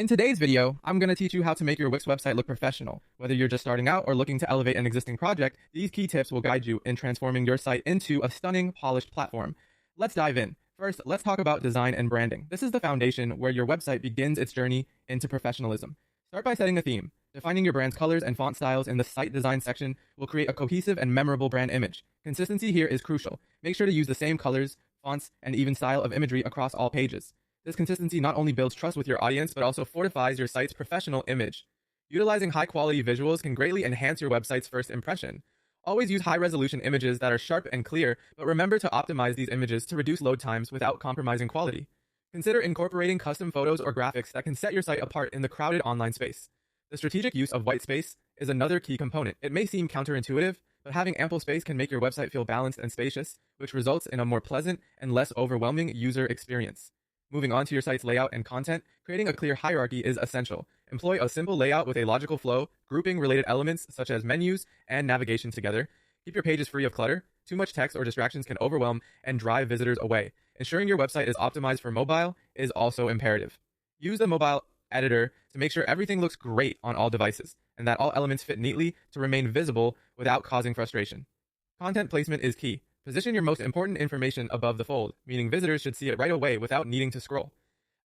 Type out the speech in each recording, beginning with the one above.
In today's video, I'm going to teach you how to make your Wix website look professional. Whether you're just starting out or looking to elevate an existing project, these key tips will guide you in transforming your site into a stunning, polished platform. Let's dive in. First, let's talk about design and branding. This is the foundation where your website begins its journey into professionalism. Start by setting a theme. Defining your brand's colors and font styles in the site design section will create a cohesive and memorable brand image. Consistency here is crucial. Make sure to use the same colors, fonts, and even style of imagery across all pages. This consistency not only builds trust with your audience, but also fortifies your site's professional image. Utilizing high-quality visuals can greatly enhance your website's first impression. Always use high-resolution images that are sharp and clear, but remember to optimize these images to reduce load times without compromising quality. Consider incorporating custom photos or graphics that can set your site apart in the crowded online space. The strategic use of white space is another key component. It may seem counterintuitive, but having ample space can make your website feel balanced and spacious, which results in a more pleasant and less overwhelming user experience. Moving on to your site's layout and content, creating a clear hierarchy is essential. Employ a simple layout with a logical flow, grouping related elements such as menus and navigation together. Keep your pages free of clutter. Too much text or distractions can overwhelm and drive visitors away. Ensuring your website is optimized for mobile is also imperative. Use the mobile editor to make sure everything looks great on all devices, and that all elements fit neatly to remain visible without causing frustration. Content placement is key. Position your most important information above the fold, meaning visitors should see it right away without needing to scroll.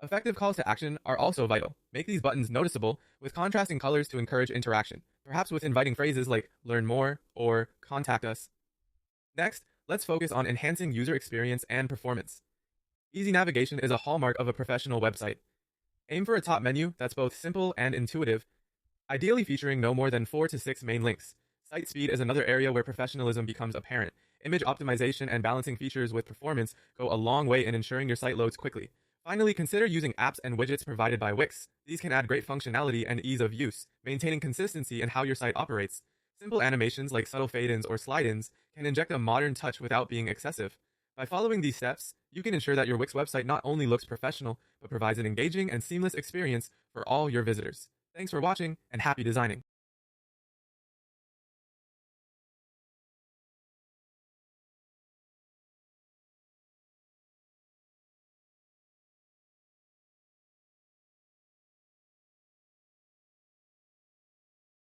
Effective calls to action are also vital. Make these buttons noticeable with contrasting colors to encourage interaction, perhaps with inviting phrases like learn more or contact us. Next, let's focus on enhancing user experience and performance. Easy navigation is a hallmark of a professional website. Aim for a top menu that's both simple and intuitive, ideally featuring no more than 4 to 6 main links. Site speed is another area where professionalism becomes apparent. Image optimization and balancing features with performance go a long way in ensuring your site loads quickly. Finally, consider using apps and widgets provided by Wix. These can add great functionality and ease of use, maintaining consistency in how your site operates. Simple animations like subtle fade-ins or slide-ins can inject a modern touch without being excessive. By following these steps, you can ensure that your Wix website not only looks professional, but provides an engaging and seamless experience for all your visitors. Thanks for watching, and happy designing!